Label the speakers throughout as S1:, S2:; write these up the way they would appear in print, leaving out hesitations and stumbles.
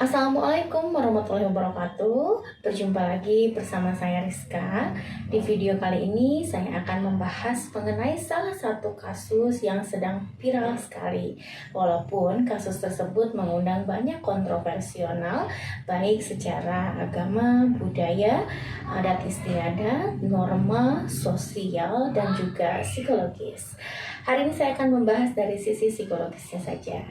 S1: Assalamualaikum warahmatullahi wabarakatuh. Berjumpa lagi bersama saya Rizka. Di video kali ini saya akan membahas mengenai salah satu kasus yang sedang viral sekali. Walaupun kasus tersebut mengundang banyak kontroversial, baik secara agama, budaya, adat istiadat, norma, sosial, dan juga psikologis. Hari ini saya akan membahas dari sisi psikologisnya saja.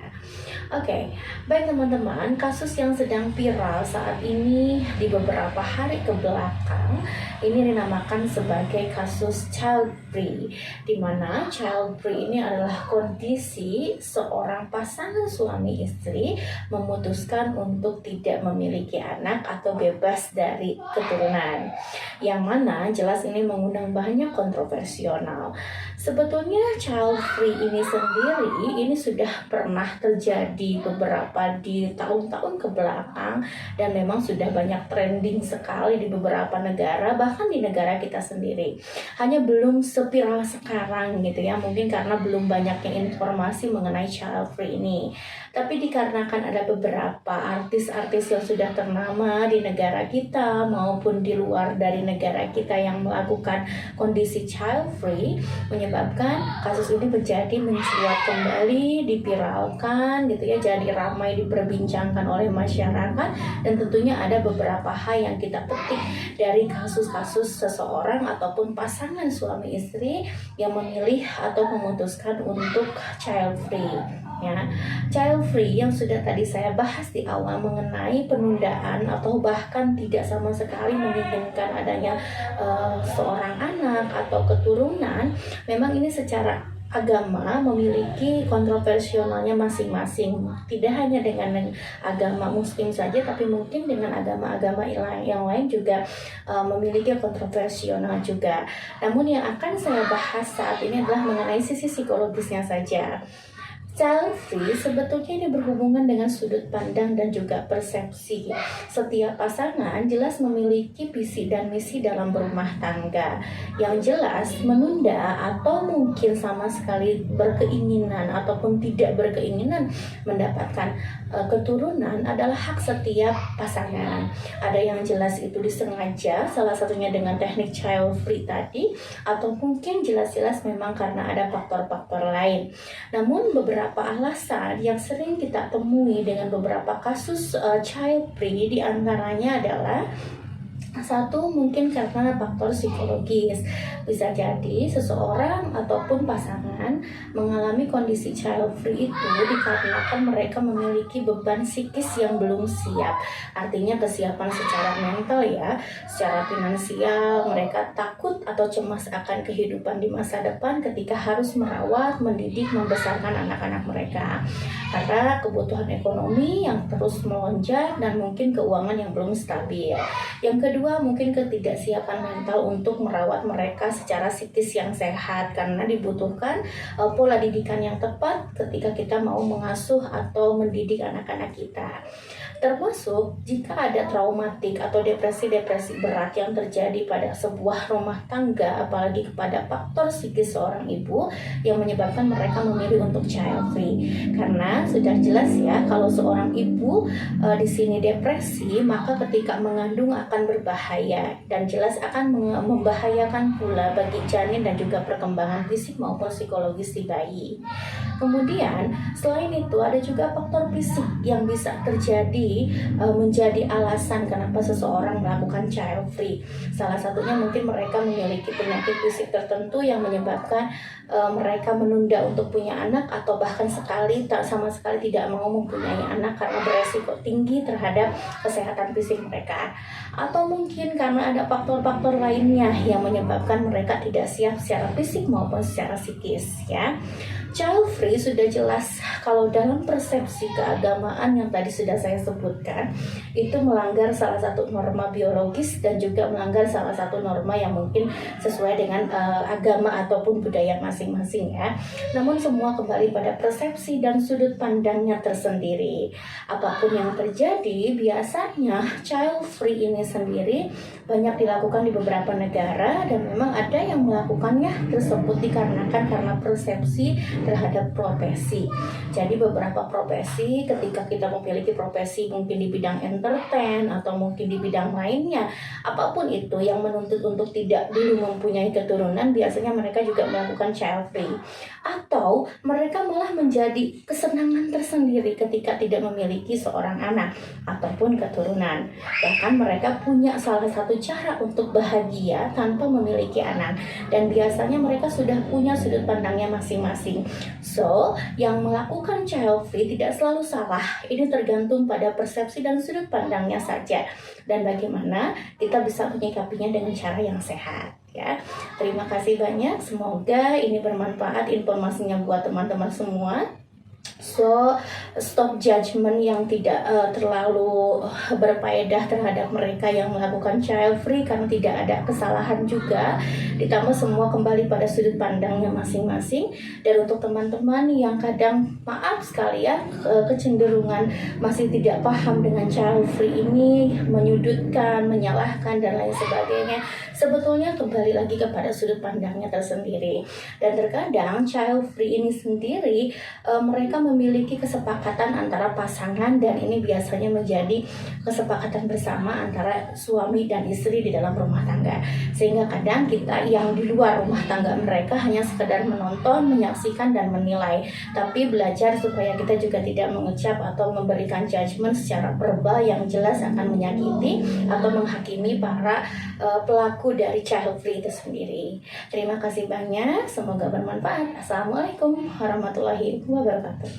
S1: Oke, baik teman-teman, kasus yang sedang viral saat ini di beberapa hari ke belakang ini dinamakan sebagai kasus child free, di mana child free ini adalah kondisi seorang pasangan suami istri memutuskan untuk tidak memiliki anak atau bebas dari keturunan, yang mana jelas ini mengundang banyak kontroversial. Sebetulnya child free ini sendiri ini sudah pernah terjadi di tahun-tahun ke belakang, dan memang sudah banyak trending sekali di beberapa negara, bahkan di negara kita sendiri. Hanya belum seviral sekarang gitu ya, mungkin karena belum banyaknya informasi mengenai child free ini. Tapi dikarenakan ada beberapa artis-artis yang sudah ternama di negara kita maupun di luar dari negara kita yang melakukan kondisi child free, menyebabkan kasus ini menjadi mencuat kembali, dipiralkan gitu ya, jadi ramai diperbincangkan oleh masyarakat. Dan tentunya ada beberapa hal yang kita petik dari kasus-kasus seseorang ataupun pasangan suami istri yang memilih atau memutuskan untuk child free ya. Child free yang sudah tadi saya bahas di awal mengenai penundaan atau bahkan tidak sama sekali menginginkan adanya seorang anak atau keturunan, memang ini secara agama memiliki kontroversialnya masing-masing. Tidak hanya dengan agama muslim saja, tapi mungkin dengan agama-agama yang lain juga memiliki kontroversial juga. Namun yang akan saya bahas saat ini adalah mengenai sisi psikologisnya saja. Child free sebetulnya ini berhubungan dengan sudut pandang dan juga persepsi. Setiap pasangan jelas memiliki visi dan misi dalam berumah tangga. Yang jelas menunda atau mungkin sama sekali berkeinginan ataupun tidak berkeinginan mendapatkan keturunan adalah hak setiap pasangan. Ada yang jelas itu disengaja, salah satunya dengan teknik child free tadi, atau mungkin jelas-jelas memang karena ada faktor-faktor lain. Namun beberapa alasan yang sering kita temui dengan beberapa kasus child free diantaranya adalah satu, mungkin karena faktor psikologis. Bisa jadi seseorang ataupun pasangan mengalami kondisi child free itu dikarenakan mereka memiliki beban psikis yang belum siap. Artinya kesiapan secara mental ya, secara finansial, mereka takut atau cemas akan kehidupan di masa depan ketika harus merawat, mendidik, membesarkan anak-anak mereka. Karena kebutuhan ekonomi yang terus melonjak dan mungkin keuangan yang belum stabil. Yang kedua, mungkin ketidaksiapan mental untuk merawat mereka secara psikis yang sehat, karena dibutuhkan pola didikan yang tepat ketika kita mau mengasuh atau mendidik anak-anak kita. Termasuk jika ada traumatik atau depresi-depresi berat yang terjadi pada sebuah rumah tangga, apalagi kepada faktor psikis seorang ibu yang menyebabkan mereka memilih untuk child free. Karena sudah jelas ya, kalau seorang ibu di sini depresi, maka ketika mengandung akan berbahaya dan jelas akan membahayakan pula bagi janin dan juga perkembangan fisik maupun psikologis si bayi. Kemudian selain itu ada juga faktor fisik yang bisa terjadi menjadi alasan kenapa seseorang melakukan child free. Salah satunya mungkin mereka memiliki penyakit fisik tertentu yang menyebabkan mereka menunda untuk punya anak, atau bahkan sama sekali tidak mau mempunyai anak karena beresiko tinggi terhadap kesehatan fisik mereka. Atau mungkin karena ada faktor-faktor lainnya yang menyebabkan mereka tidak siap secara fisik maupun secara psikis ya. Child free sudah jelas kalau dalam persepsi keagamaan yang tadi sudah saya sebutkan, itu melanggar salah satu norma biologis dan juga melanggar salah satu norma yang mungkin sesuai dengan agama ataupun budaya masing-masing ya. Namun semua kembali pada persepsi dan sudut pandangnya tersendiri. Apapun yang terjadi, biasanya child free ini sendiri banyak dilakukan di beberapa negara, dan memang ada yang melakukannya tersebut dikarenakan karena persepsi terhadap profesi. Jadi beberapa profesi, ketika kita memiliki profesi mungkin di bidang entertain atau mungkin di bidang lainnya, apapun itu yang menuntut untuk tidak dulu mempunyai keturunan, biasanya mereka juga melakukan child free. Atau mereka malah menjadi kesenangan tersendiri ketika tidak memiliki seorang anak ataupun keturunan. Bahkan mereka punya salah satu cara untuk bahagia tanpa memiliki anak, dan biasanya mereka sudah punya sudut pandangnya masing-masing. So, yang melakukan child free tidak selalu salah. Ini tergantung pada persepsi dan sudut pandangnya saja, dan bagaimana kita bisa menyikapinya dengan cara yang sehat, ya. Terima kasih banyak, semoga ini bermanfaat informasinya buat teman-teman semua. So, stop judgment yang tidak terlalu berfaedah terhadap mereka yang melakukan child free, karena tidak ada kesalahan juga. Ditambah semua kembali pada sudut pandangnya masing-masing. Dan untuk teman-teman yang kadang, maaf sekali ya, kecenderungan masih tidak paham dengan child free ini, menyudutkan, menyalahkan, dan lain sebagainya, sebetulnya kembali lagi kepada sudut pandangnya tersendiri. Dan terkadang child free ini sendiri mereka memiliki kesepakatan antara pasangan, dan ini biasanya menjadi kesepakatan bersama antara suami dan istri di dalam rumah tangga. Sehingga kadang kita yang di luar rumah tangga mereka hanya sekedar menonton, menyaksikan, dan menilai, tapi belajar supaya kita juga tidak mengucap atau memberikan judgement secara verbal yang jelas akan menyakiti atau menghakimi para pelaku dari child free itu sendiri. Terima kasih banyak, semoga bermanfaat. Assalamualaikum warahmatullahi wabarakatuh.